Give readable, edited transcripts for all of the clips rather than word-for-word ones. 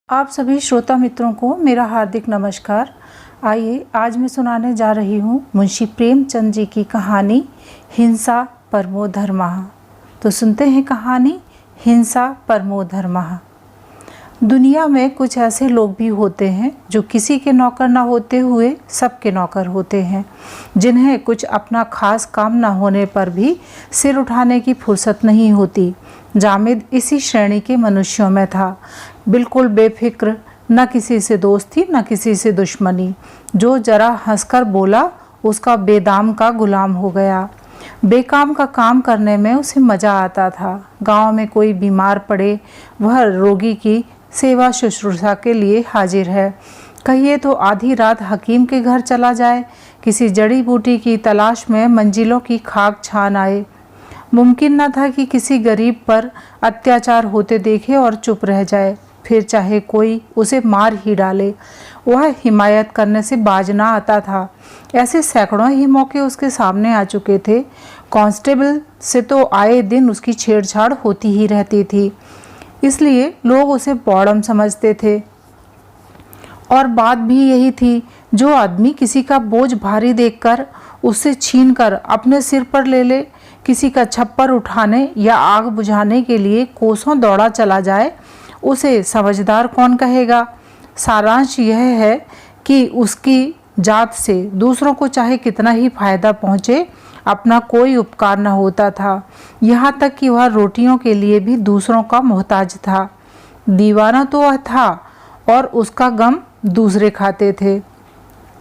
आप सभी श्रोता मित्रों को मेरा हार्दिक नमस्कार। आइए आज मैं सुनाने जा रही हूँ मुंशी प्रेमचंद जी की कहानी हिंसा परमो धर्मः। तो सुनते हैं कहानी हिंसा परमो धर्मः। दुनिया में कुछ ऐसे लोग भी होते हैं जो किसी के नौकर ना होते हुए सबके नौकर होते हैं, जिन्हें कुछ अपना खास काम ना होने पर भी सिर उठाने की फुर्सत नहीं होती। जामिद इसी श्रेणी के मनुष्यों में था, बिल्कुल बेफिक्र, न किसी से दोस्ती न किसी से दुश्मनी। जो जरा हंसकर बोला उसका बेदाम का गुलाम हो गया। बेकाम का काम करने में उसे मज़ा आता था। गांव में कोई बीमार पड़े, वह रोगी की सेवा शुश्रूषा के लिए हाजिर है। कहिए तो आधी रात हकीम के घर चला जाए, किसी जड़ी बूटी की तलाश में मंजिलों की खाक छान आए। मुमकिन न था कि किसी गरीब पर अत्याचार होते देखे और चुप रह जाए, फिर चाहे कोई उसे मार ही डाले, वह हिमायत करने से बाज ना आता था। ऐसे सैकड़ों ही मौके उसके सामने आ चुके थे। कांस्टेबल से तो आए दिन उसकी छेड़छाड़ होती ही रहती थी, इसलिए लोग उसे बौड़म समझते थे। और बात भी यही थी, जो आदमी किसी का बोझ भारी देखकर उससे छीनकर अपने सिर पर ले ले, किसी का छप्पर उठाने या आग बुझाने के लिए कोसों दौड़ा चला जाए, उसे समझदार कौन कहेगा। सारांश यह है कि उसकी जात से दूसरों को चाहे कितना ही फायदा पहुँचे, अपना कोई उपकार न होता था। यहाँ तक कि वह रोटियों के लिए भी दूसरों का मोहताज था। दीवाना तो वह था और उसका गम दूसरे खाते थे।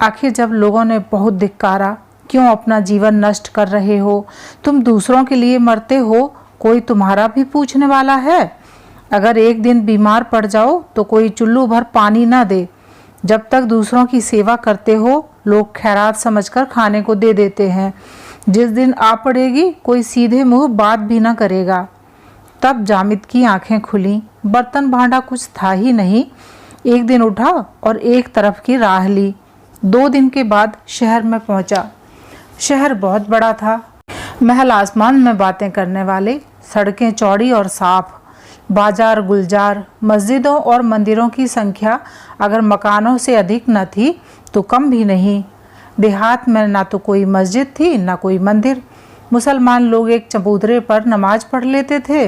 आखिर जब लोगों ने बहुत धिक्कारा, क्यों अपना जीवन नष्ट कर रहे हो, तुम दूसरों के लिए मरते हो, कोई तुम्हारा भी पूछने वाला है? अगर एक दिन बीमार पड़ जाओ तो कोई चुल्लू भर पानी ना दे। जब तक दूसरों की सेवा करते हो, लोग खैरात समझकर खाने को दे देते हैं। जिस दिन आ पड़ेगी, कोई सीधे मुंह बात भी ना करेगा। तब जामिद की आंखें खुली। बर्तन भांडा कुछ था ही नहीं। एक दिन उठा और एक तरफ की राह ली। 2 दिन के बाद शहर में पहुंचा। शहर बहुत बड़ा था, महल आसमान में बातें करने वाले, सड़कें चौड़ी और साफ, बाजार गुलजार, मस्जिदों और मंदिरों की संख्या अगर मकानों से अधिक न थी तो कम भी नहीं। देहात में ना तो कोई मस्जिद थी ना कोई मंदिर। मुसलमान लोग एक चबूतरे पर नमाज पढ़ लेते थे,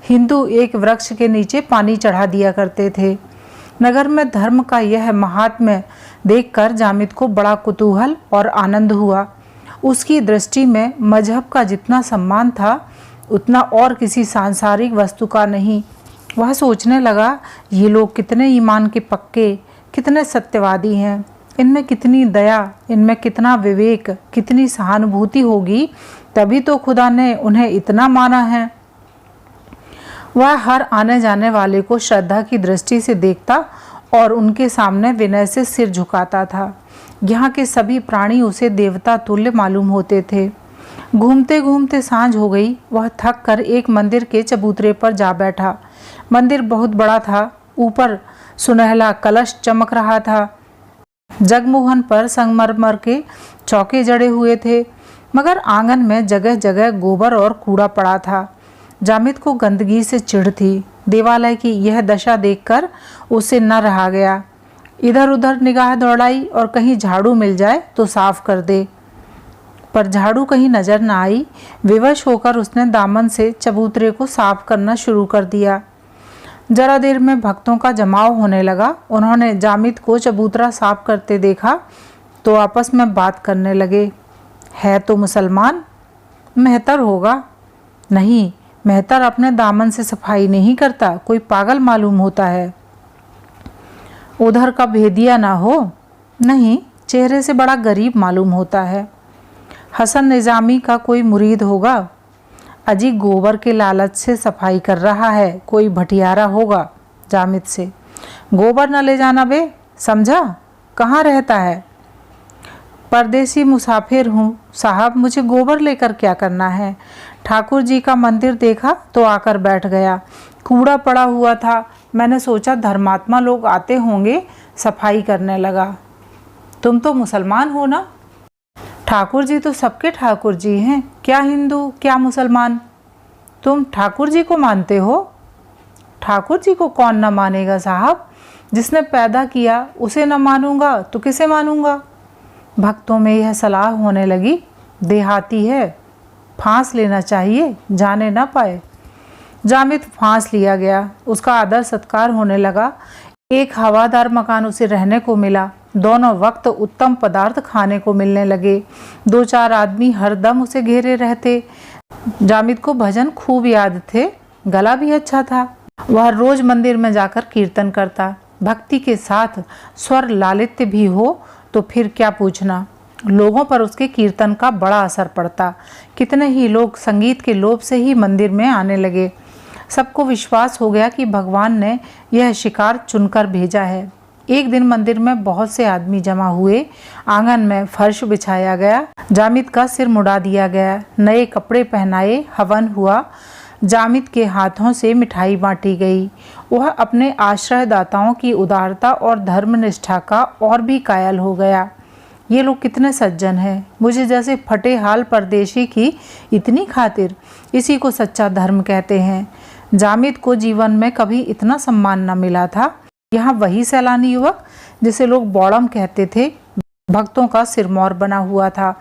हिंदू एक वृक्ष के नीचे पानी चढ़ा दिया करते थे। नगर में धर्म का यह महात्म्य देखकर जामिद को बड़ा कुतूहल और आनंद हुआ। उसकी दृष्टि में मजहब का जितना सम्मान था, उतना और किसी सांसारिक वस्तु का नहीं। वह सोचने लगा, ये लोग कितने ईमान के पक्के, कितने सत्यवादी हैं। इनमें कितनी दया, इनमें कितना विवेक, कितनी सहानुभूति होगी, तभी तो खुदा ने उन्हें इतना माना है। वह हर आने जाने वाले को श्रद्धा की दृष्टि से देखता और उनके सामने विनय से सिर झुकाता था। यहाँ के सभी प्राणी उसे देवता तुल्य मालूम होते थे। घूमते घूमते सांझ हो गई। वह थक कर एक मंदिर के चबूतरे पर जा बैठा। मंदिर बहुत बड़ा था। ऊपर सुनहला कलश चमक रहा था। जगमोहन पर संगमरमर के चौके जड़े हुए थे, मगर आंगन में जगह जगह गोबर और कूड़ा पड़ा था। जामिद को गंदगी से चिढ़ थी। देवालय की यह दशा देखकर उसे न रहा गया। इधर उधर निगाह दौड़ाई और कहीं झाड़ू मिल जाए तो साफ कर दे, पर झाड़ू कहीं नजर न आई। विवश होकर उसने दामन से चबूतरे को साफ करना शुरू कर दिया। जरा देर में भक्तों का जमाव होने लगा। उन्होंने जामिद को चबूतरा साफ करते देखा तो आपस में बात करने लगे। है तो मुसलमान, मेहतर होगा। नहीं, मेहतर अपने दामन से सफाई नहीं करता, कोई पागल मालूम होता है। उधर का भेदिया ना हो? नहीं, चेहरे से बड़ा गरीब मालूम होता है। हसन निज़ामी का कोई मुरीद होगा। अजी गोबर के लालच से सफाई कर रहा है, कोई भटियारा होगा। जामिद से, गोबर न ले जाना बे, समझा? कहाँ रहता है? परदेसी मुसाफिर हूँ साहब, मुझे गोबर लेकर क्या करना है? ठाकुर जी का मंदिर देखा तो आकर बैठ गया। कूड़ा पड़ा हुआ था, मैंने सोचा धर्मात्मा लोग आते होंगे, सफाई करने लगा। तुम तो मुसलमान हो ना? ठाकुर जी तो सबके ठाकुर जी हैं, क्या हिंदू क्या मुसलमान। तुम ठाकुर जी को मानते हो? ठाकुर जी को कौन न मानेगा साहब, जिसने पैदा किया उसे न मानूंगा तो किसे मानूंगा। भक्तों में यह सलाह होने लगी, देहाती है, फांस लेना चाहिए, जाने ना पाए। जामिद फांस लिया गया, उसका आदर सत्कार होने लगा। एक हवादार मकान उसे रहने को मिला। दोनों वक्त उत्तम पदार्थ खाने को मिलने लगे। 2-4 आदमी हरदम उसे घेरे रहते। जामिद को भजन खूब याद थे, गला भी अच्छा था। वह रोज मंदिर में जाकर कीर्तन करता। भक्ति के साथ स्वर लालित्य भी हो तो फिर क्या पूछना। लोगों पर उसके कीर्तन का बड़ा असर पड़ता। कितने ही लोग संगीत के लोभ से ही मंदिर में आने लगे। सबको विश्वास हो गया कि भगवान ने यह शिकार चुनकर भेजा है। एक दिन मंदिर में बहुत से आदमी जमा हुए। आंगन में फर्श बिछाया गया, जामिद का सिर मुड़ा दिया गया, नए कपड़े पहनाए, हवन हुआ। जामिद के हाथों से मिठाई बांटी गई। वह अपने आश्रयदाताओं की उदारता और धर्मनिष्ठा का और भी कायल हो गया। ये लोग कितने सज्जन हैं, मुझे जैसे फटे हाल परदेशी की इतनी खातिर, इसी को सच्चा धर्म कहते हैं। जामिद को जीवन में कभी इतना सम्मान न मिला था। यहाँ वही सैलानी युवक जिसे लोग बौड़म कहते थे, भक्तों का सिरमौर बना हुआ था।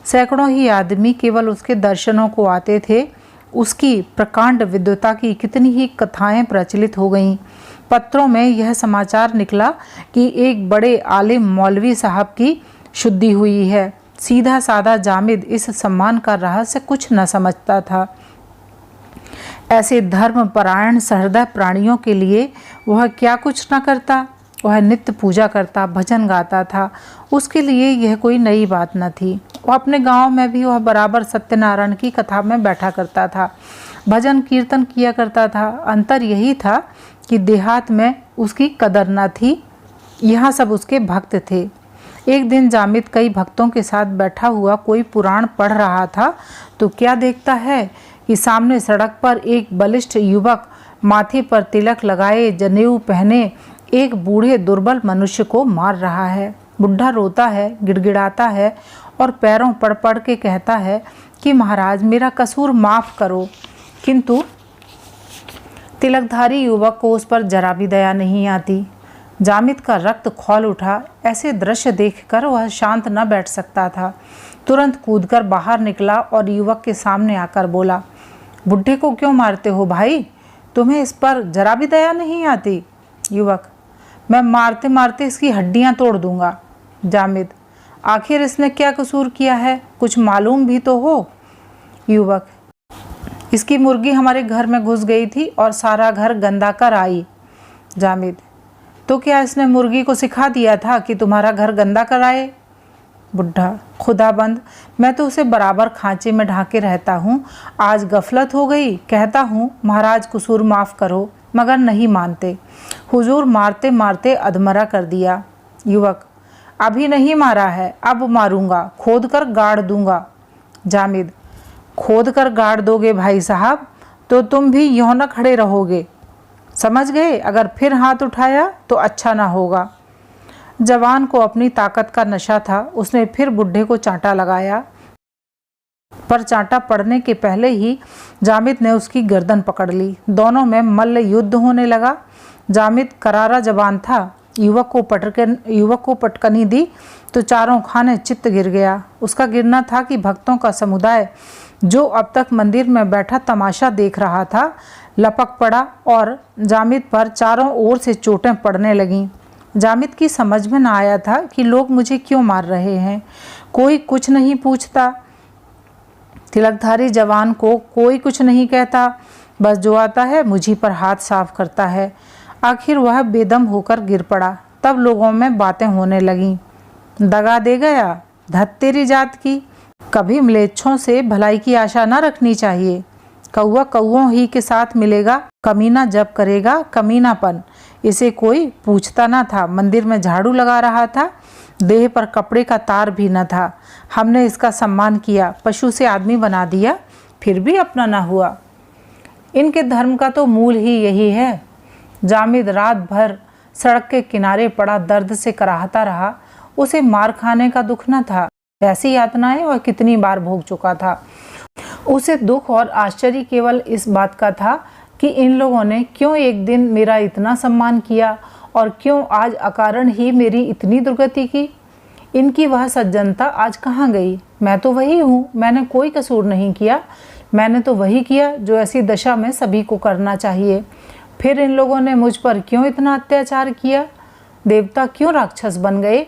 सैकड़ों ही आदमी केवल उसके दर्शनों को आते थे। उसकी प्रकांड विद्वता की कितनी ही कथाएं प्रचलित हो गईं। पत्रों में यह समाचार निकला कि एक बड़े आलिम मौलवी साहब की शुद्धि हुई है। सीधा साधा जामिद इस सम्मान का रहस्य कुछ न समझता था। ऐसे धर्मपरायण सहृदय प्राणियों के लिए वह क्या कुछ न करता। वह नित्य पूजा करता, भजन गाता था। उसके लिए यह कोई नई बात न थी। वह अपने गांव में भी वह बराबर सत्यनारायण की कथा में बैठा करता था, भजन कीर्तन किया करता था। अंतर यही था कि देहात में उसकी कदर न थी, यहाँ सब उसके भक्त थे। एक दिन जामिद कई भक्तों के साथ बैठा हुआ कोई पुराण पढ़ रहा था तो क्या देखता है कि सामने सड़क पर एक बलिष्ठ युवक माथे पर तिलक लगाए, जनेऊ पहने एक बूढ़े दुर्बल मनुष्य को मार रहा है। बुढ़ा रोता है, गिड़गिड़ाता है और पैरों पड़ पड़ के कहता है कि महाराज मेरा कसूर माफ़ करो। किंतु तिलकधारी युवक को उस पर जरा भी दया नहीं आती। जामिद का रक्त खौल उठा। ऐसे दृश्य देखकर वह शांत न बैठ सकता था। तुरंत कूदकर बाहर निकला और युवक के सामने आकर बोला, बुढ़े को क्यों मारते हो भाई? तुम्हें इस पर जरा भी दया नहीं आती? युवक, मैं मारते मारते इसकी हड्डियां तोड़ दूंगा। जामिद, आखिर इसने क्या कसूर किया है, कुछ मालूम भी तो हो। युवक, इसकी मुर्गी हमारे घर में घुस गई थी और सारा घर गंदा कर आई। जामिद, तो क्या इसने मुर्गी को सिखा दिया था कि तुम्हारा घर गंदा कराए? बुढ़ा, खुदाबंद, मैं तो उसे बराबर खांचे में ढाके रहता हूँ। आज गफलत हो गई, कहता हूँ महाराज कसूर माफ़ करो, मगर नहीं मानते। हुजूर मारते मारते अधमरा कर दिया। युवक, अभी नहीं मारा है, अब मारूंगा, खोद कर गाड़ दूंगा। जामिद, खोद कर गाड़ दोगे भाई साहब तो तुम भी यूं न खड़े रहोगे, समझ गए? अगर फिर हाथ उठाया तो अच्छा ना होगा। जवान को अपनी ताकत का नशा था। उसने फिर बुढ़े को चांटा लगाया, पर चांटा पड़ने के पहले ही जामिद ने उसकी गर्दन पकड़ ली। दोनों में मल्ल युद्ध होने लगा। जामिद करारा जवान था। युवक को पटकनी दी तो चारों खाने चित्त गिर गया। उसका गिरना था कि भक्तों का समुदाय जो अब तक मंदिर में बैठा तमाशा देख रहा था, लपक पड़ा और जामिद पर चारों ओर से चोटें पड़ने लगीं। जामिद की समझ में न आया था कि लोग मुझे क्यों मार रहे हैं। कोई कुछ नहीं पूछता। तिलकधारी जवान को कोई कुछ नहीं कहता। बस जो आता है मुझी पर हाथ साफ करता है। आखिर वह बेदम होकर गिर पड़ा। तब लोगों में बातें होने लगीं। दगा दे गया, धत तेरी जात की। कभी म्लेच्छों से भलाई की आशा न रखनी चाहिए। कौआ कौओं ही के साथ मिलेगा, कमीना जब करेगा कमीनापन। इसे कोई पूछता न था। मंदिर में झाड़ू लगा रहा था, देह पर कपड़े का तार भी न था। हमने इसका सम्मान किया, पशु से आदमी बना दिया, फिर भी अपना न हुआ। इनके धर्म का तो मूल ही यही है। जामिद रात भर सड़क के किनारे पड़ा दर्द से कराहता रहा। उसे मार खाने का दुख न था। ऐसी यातनाएं वह कितनी बार भोग चुका था। उसे दुख और आश्चर्य केवल इस बात का था कि इन लोगों ने क्यों एक दिन मेरा इतना सम्मान किया और क्यों आज अकारण ही मेरी इतनी दुर्गति की? इनकी वह सज्जनता आज कहाँ गई? मैं तो वही हूँ, मैंने कोई कसूर नहीं किया। मैंने तो वही किया जो ऐसी दशा में सभी को करना चाहिए। फिर इन लोगों ने मुझ पर क्यों इतना अत्याचार किया? देवता क्यों राक्षस बन गए?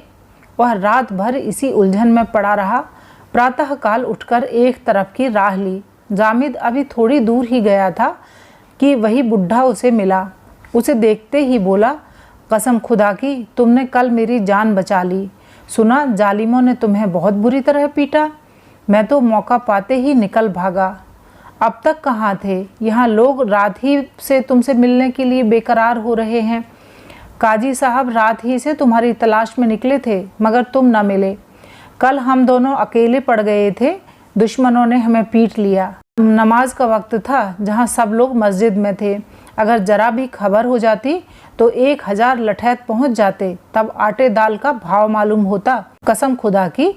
वह रात भर इसी उलझन में पड़ा रहा। प्रातःकाल उठकर एक तरफ की राह ली। जामिद अभी थोड़ी दूर ही गया था कि वही बुढ़ा उसे मिला। उसे देखते ही बोला, कसम खुदा की तुमने कल मेरी जान बचा ली। सुना जालिमों ने तुम्हें बहुत बुरी तरह पीटा। मैं तो मौका पाते ही निकल भागा। अब तक कहाँ थे? यहाँ लोग रात ही से तुमसे मिलने के लिए बेकरार हो रहे हैं। काजी साहब रात ही से तुम्हारी तलाश में निकले थे, मगर तुम न मिले। कल हम दोनों अकेले पड़ गए थे, दुश्मनों ने हमें पीट लिया। नमाज का वक्त था, जहाँ सब लोग मस्जिद में थे। अगर जरा भी खबर हो जाती तो 1000 लठैत पहुंच जाते, तब आटे दाल का भाव मालूम होता। कसम खुदा की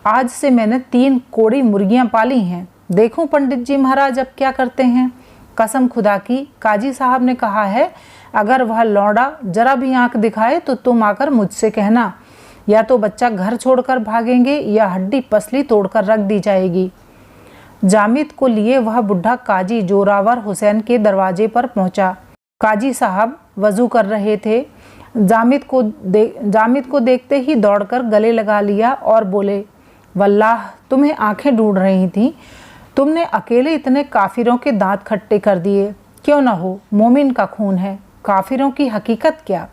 आज से मैंने 3 कोड़ी मुर्गियां पाली हैं। देखूं पंडित जी महाराज अब क्या करते हैं। कसम खुदा की काजी साहब ने कहा है, अगर वह लौंडा जरा भी आंख दिखाए तो तुम आकर मुझसे कहना, या तो बच्चा घर छोड़कर भागेंगे या हड्डी पसली तोड़कर रख दी जाएगी। जामिद को लिए वह बुढ़ा काजी जोरावर हुसैन के दरवाजे पर पहुंचा। काजी साहब वजू कर रहे थे। जामिद को देखते ही दौड़कर गले लगा लिया और बोले, वल्लाह तुम्हें आंखें ढूंढ रही थीं। तुमने अकेले इतने काफिरों के दांत खट्टे कर दिए। क्यों न हो, मोमिन का खून है, काफिरों की हकीकत क्या?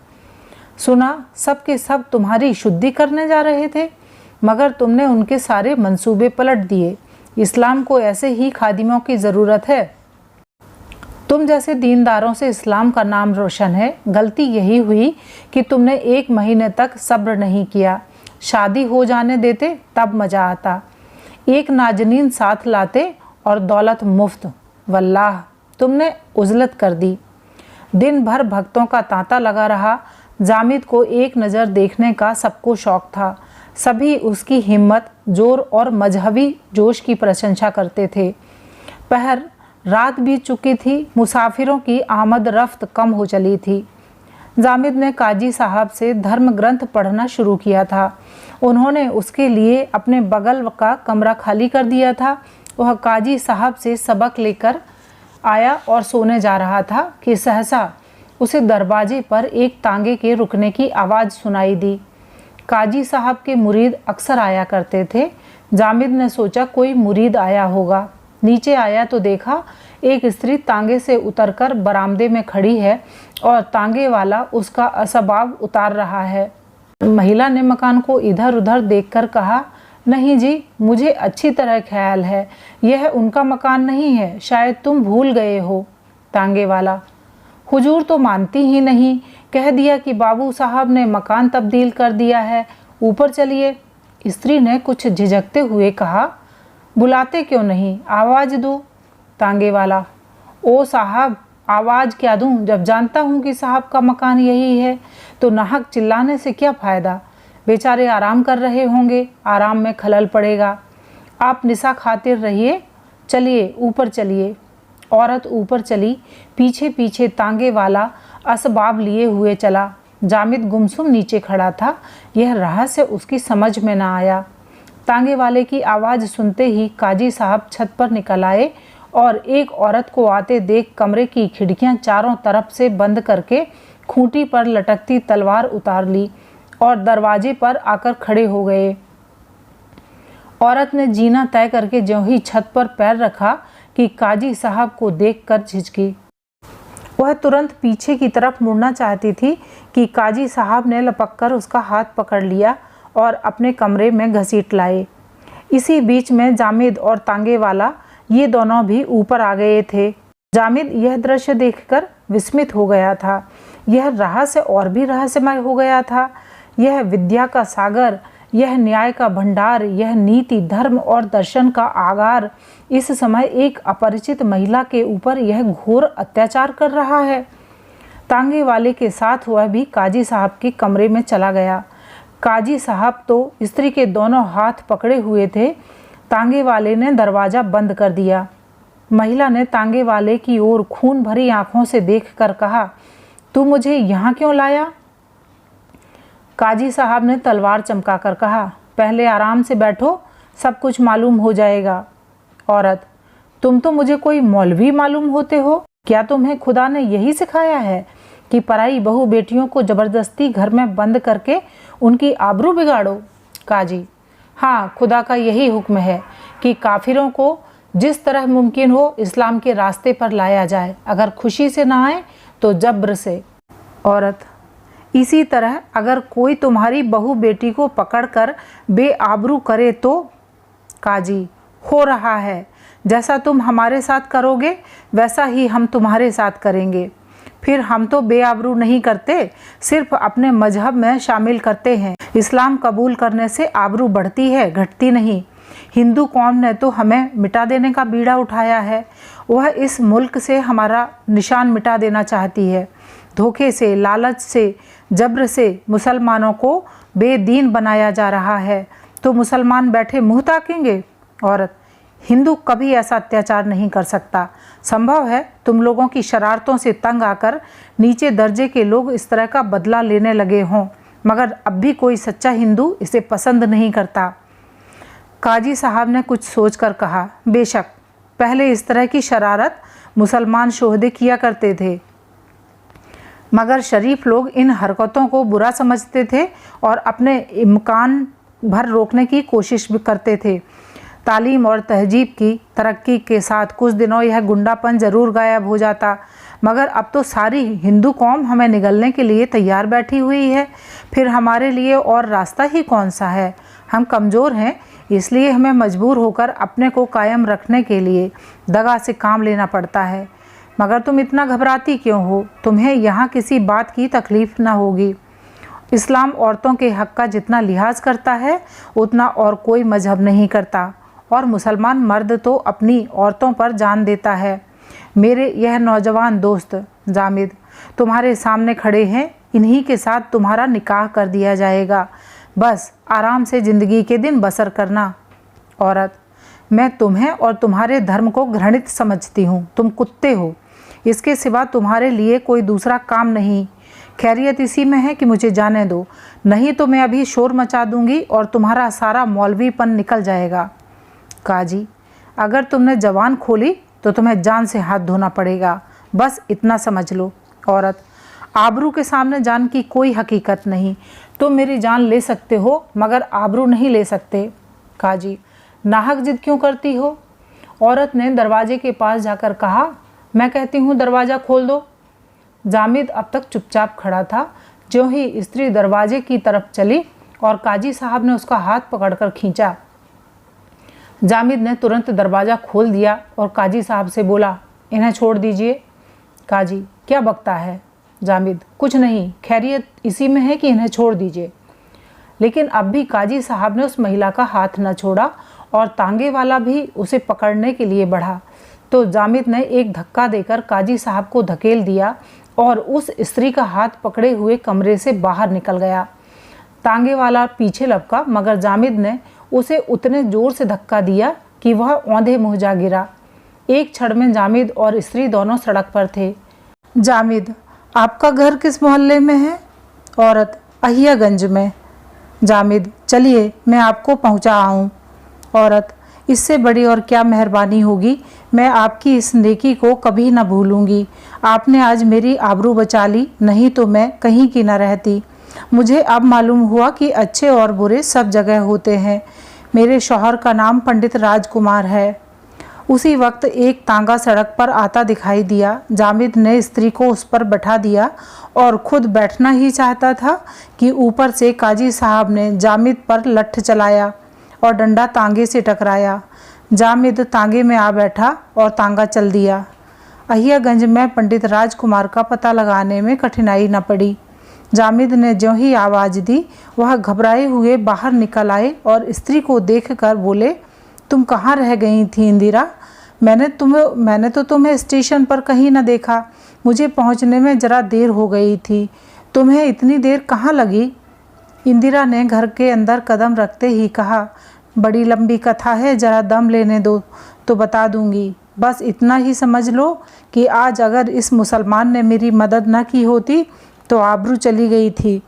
सुना सब के सब तुम्हारी शुद्धि करने जा रहे थे, मगर तुमने उनके सारे मंसूबे पलट दिए। इस्लाम को ऐसे ही खादिमों की ज़रूरत है। तुम जैसे दीनदारों से इस्लाम का नाम रोशन है। गलती यही हुई कि तुमने 1 महीने तक सब्र नहीं किया। शादी हो जाने देते तब मज़ा आता। एक नाजनीन साथ लाते और दौलत मुफ्त। वल्लाह तुमने उजलत कर दी। दिन भर भक्तों का तांता लगा रहा। जामिद को एक नज़र देखने का सबको शौक़ था। सभी उसकी हिम्मत, जोर और मजहबी जोश की प्रशंसा करते थे। पहर रात बीत चुकी थी। मुसाफिरों की आमद रफ्त कम हो चली थी। जामिद ने काजी साहब से धर्म ग्रंथ पढ़ना शुरू किया था। उन्होंने उसके लिए अपने बगल का कमरा खाली कर दिया था। वह काजी साहब से सबक लेकर आया और सोने जा रहा था कि सहसा उसे दरवाजे पर एक तांगे के रुकने की आवाज़ सुनाई दी। काजी साहब के मुरीद अक्सर आया करते थे। जामिद ने सोचा कोई मुरीद आया होगा। नीचे आया तो देखा एक स्त्री तांगे से उतरकर बरामदे में खड़ी है और तांगे वाला उसका असबाब उतार रहा है। महिला ने मकान को इधर उधर देखकर कहा, नहीं जी, मुझे अच्छी तरह ख्याल है, यह उनका मकान नहीं है, शायद तुम भूल गए हो। तांगे वाला, हुजूर तो मानती ही नहीं, कह दिया कि बाबू साहब ने मकान तब्दील कर दिया है, ऊपर चलिए। स्त्री ने कुछ झिझकते हुए कहा, बुलाते क्यों नहीं, आवाज़ दो। तांगे वाला, ओ साहब, आवाज़ क्या दूं, जब जानता हूं कि साहब का मकान यही है, तो नाहक चिल्लाने से क्या फ़ायदा। बेचारे आराम कर रहे होंगे, आराम में खलल पड़ेगा। आप निशा खातिर रहिए, चलिए ऊपर चलिए। औरत ऊपर चली। पीछे पीछे तांगे वाला असबाब लिए हुए चला। जामिद गुमसुम नीचे खड़ा था। यह रहस्य उसकी समझ में न आया। तांगे वाले की आवाज़ सुनते ही काजी साहब छत पर निकल आए और एक औरत को आते देख कमरे की खिड़कियां चारों तरफ से बंद करके खूंटी पर लटकती तलवार उतार ली और दरवाजे पर आकर खड़े हो गए। औरत ने जीना तय करके ज्यों ही छत पर पैर रखा कि काजी साहब को देखकर झिझकी। वह तुरंत पीछे की तरफ मुड़ना चाहती थी कि काजी साहब ने लपककर उसका हाथ पकड़ लिया और अपने कमरे में घसीट लाए। इसी बीच में जामिद और तांगे वाला ये दोनों भी ऊपर आ गए थे। जामिद यह दृश्य देखकर विस्मित हो गया था। यह रहस्य और भी रहस्यमय हो गया था। यह विद्या का सागर, यह न्याय का भंडार, यह नीति, धर्म और दर्शन का आगार इस समय एक अपरिचित महिला के ऊपर यह घोर अत्याचार कर रहा है। तांगे वाले के साथ वह भी काजी साहब के कमरे में चला गया। काजी साहब तो स्त्री के दोनों हाथ पकड़े हुए थे। तांगे वाले ने दरवाज़ा बंद कर दिया। महिला ने तांगे वाले की ओर खून भरी आंखों से देखकर कहा, तू मुझे यहाँ क्यों लाया? काजी साहब ने तलवार चमकाकर कहा, पहले आराम से बैठो, सब कुछ मालूम हो जाएगा। औरत, तुम तो मुझे कोई मौलवी मालूम होते हो। क्या तुम्हें खुदा ने यही सिखाया है कि पराई बहू बेटियों को ज़बरदस्ती घर में बंद करके उनकी आबरू बिगाड़ो? काजी, हाँ, खुदा का यही हुक्म है कि काफिरों को जिस तरह मुमकिन हो इस्लाम के रास्ते पर लाया जाए, अगर खुशी से ना आए तो जब्र से। औरत, इसी तरह अगर कोई तुम्हारी बहू बेटी को पकड़कर बेआबरू करे तो? काजी, हो रहा है, जैसा तुम हमारे साथ करोगे वैसा ही हम तुम्हारे साथ करेंगे। फिर हम तो बेआबरू नहीं करते, सिर्फ अपने मजहब में शामिल करते हैं। इस्लाम कबूल करने से आबरू बढ़ती है, घटती नहीं। हिंदू कौम ने तो हमें मिटा देने का बीड़ा उठाया है। वह इस मुल्क से हमारा निशान मिटा देना चाहती है। धोखे से, लालच से, जब्र से मुसलमानों को बेदीन बनाया जा रहा है, तो मुसलमान बैठे मुँह ताकेंगे? औरत, हिंदू कभी ऐसा अत्याचार नहीं कर सकता। संभव है तुम लोगों की शरारतों से तंग आकर नीचे दर्जे के लोग इस तरह का बदला लेने लगे हों, मगर अब भी कोई सच्चा हिंदू इसे पसंद नहीं करता। काजी साहब ने कुछ सोचकर कहा, बेशक, पहले इस तरह की शरारत मुसलमान शोहदे किया करते थे, मगर शरीफ लोग इन हरकतों को बुरा समझते थे और अपने इम्कान भर रोकने की कोशिश भी करते थे। तालीम और तहजीब की तरक्की के साथ कुछ दिनों यह गुंडापन ज़रूर गायब हो जाता, मगर अब तो सारी हिंदू कौम हमें निगलने के लिए तैयार बैठी हुई है। फिर हमारे लिए और रास्ता ही कौन सा है? हम कमज़ोर हैं, इसलिए हमें मजबूर होकर अपने को कायम रखने के लिए दगा से काम लेना पड़ता है। मगर तुम इतना घबराती क्यों हो? तुम्हें यहाँ किसी बात की तकलीफ़ न होगी। इस्लाम औरतों के हक़ का जितना लिहाज करता है उतना और कोई मजहब नहीं करता, और मुसलमान मर्द तो अपनी औरतों पर जान देता है। मेरे यह नौजवान दोस्त जामिद तुम्हारे सामने खड़े हैं, इन्हीं के साथ तुम्हारा निकाह कर दिया जाएगा। बस आराम से ज़िंदगी के दिन बसर करना। औरत, मैं तुम्हें और तुम्हारे धर्म को घृणित समझती हूँ। तुम कुत्ते हो, इसके सिवा तुम्हारे लिए कोई दूसरा काम नहीं। खैरियत इसी में है कि मुझे जाने दो, नहीं तो मैं अभी शोर मचा दूंगी और तुम्हारा सारा मौलवीपन निकल जाएगा। काजी, अगर तुमने जबान खोली तो तुम्हें जान से हाथ धोना पड़ेगा, बस इतना समझ लो। औरत, आबरू के सामने जान की कोई हकीकत नहीं। तुम मेरी जान ले सकते हो मगर आबरू नहीं ले सकते। काजी, नाहक जिद क्यों करती हो? औरत ने दरवाजे के पास जाकर कहा, मैं कहती हूँ दरवाज़ा खोल दो। जामिद अब तक चुपचाप खड़ा था। जो ही स्त्री दरवाजे की तरफ चली और काजी साहब ने उसका हाथ पकड़कर खींचा, जामिद ने तुरंत दरवाज़ा खोल दिया और काजी साहब से बोला, इन्हें छोड़ दीजिए। काजी, क्या बकता है? जामिद, कुछ नहीं, खैरियत इसी में है कि इन्हें छोड़ दीजिए। लेकिन अब भी काजी साहब ने उस महिला का हाथ न छोड़ा और तांगे वाला भी उसे पकड़ने के लिए बढ़ा, तो जामिद ने एक धक्का देकर काजी साहब को धकेल दिया और उस स्त्री का हाथ पकड़े हुए कमरे से बाहर निकल गया। तांगे वाला पीछे लपका, मगर जामिद ने उसे उतने जोर से धक्का दिया कि वह औंधे मुँह जा गिरा। एक क्षण में जामिद और स्त्री दोनों सड़क पर थे। जामिद, आपका घर किस मोहल्ले में है? औरत, अहियागंज में। जामिद, चलिए मैं आपको पहुंचा आऊँ। औरत, इससे बड़ी और क्या मेहरबानी होगी। मैं आपकी इस नेकी को कभी न भूलूंगी। आपने आज मेरी आबरू बचा ली, नहीं तो मैं कहीं की न रहती। मुझे अब मालूम हुआ कि अच्छे और बुरे सब जगह होते हैं। मेरे शौहर का नाम पंडित राजकुमार है। उसी वक्त एक तांगा सड़क पर आता दिखाई दिया। जामिद ने स्त्री को उस पर बैठा दिया और खुद बैठना ही चाहता था कि ऊपर से काजी साहब ने जामिद पर लठ चलाया और डंडा तांगे से टकराया। जामिद तांगे में आ बैठा और तांगा चल दिया। अहियागंज में पंडित राजकुमार का पता लगाने में कठिनाई न पड़ी। जामिद ने जो ही आवाज़ दी, वह घबराए हुए बाहर निकल आए और स्त्री को देखकर बोले, तुम कहाँ रह गई थी इंदिरा? मैंने तो तुम्हें स्टेशन पर कहीं न देखा। मुझे पहुँचने में ज़रा देर हो गई थी। तुम्हें इतनी देर कहाँ लगी? इंदिरा ने घर के अंदर कदम रखते ही कहा, बड़ी लंबी कथा है, ज़रा दम लेने दो तो बता दूंगी। बस इतना ही समझ लो कि आज अगर इस मुसलमान ने मेरी मदद न की होती तो आबरू चली गई थी।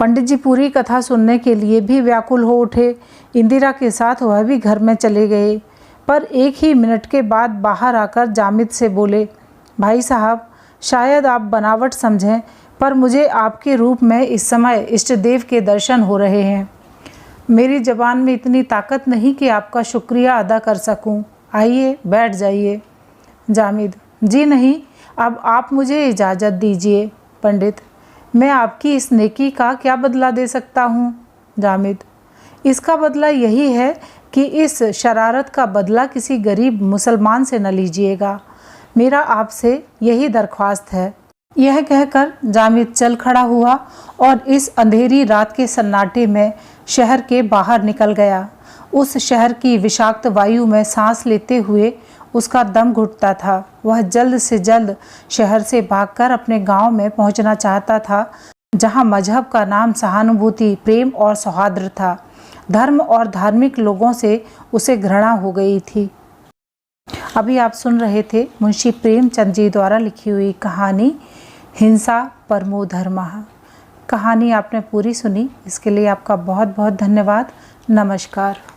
पंडित जी पूरी कथा सुनने के लिए भी व्याकुल हो उठे। इंदिरा के साथ वह भी घर में चले गए, पर एक ही मिनट के बाद बाहर आकर जामिद से बोले, भाई साहब, शायद आप बनावट समझें, पर मुझे आपके रूप में इस समय इष्ट देव के दर्शन हो रहे हैं। मेरी ज़बान में इतनी ताकत नहीं कि आपका शुक्रिया अदा कर सकूं। आइए बैठ जाइए। जामिद, जी नहीं, अब आप मुझे इजाज़त दीजिए। पंडित, मैं आपकी इस नेकी का क्या बदला दे सकता हूँ? जामिद, इसका बदला यही है कि इस शरारत का बदला किसी गरीब मुसलमान से न लीजिएगा। मेरा आपसे यही दरख्वास्त है। यह कहकर जामिद चल खड़ा हुआ और इस अंधेरी रात के सन्नाटे में शहर के बाहर निकल गया। उस शहर की विषाक्त वायु में सांस लेते हुए उसका दम घुटता था। वह जल्द से जल्द शहर से भागकर अपने गांव में पहुंचना चाहता था, जहां मजहब का नाम सहानुभूति, प्रेम और सौहार्द था। धर्म और धार्मिक लोगों से उसे घृणा हो गई थी। अभी आप सुन रहे थे मुंशी प्रेमचंद जी द्वारा लिखी हुई कहानी हिंसा परमो धर्मः। कहानी आपने पूरी सुनी, इसके लिए आपका बहुत बहुत धन्यवाद। नमस्कार।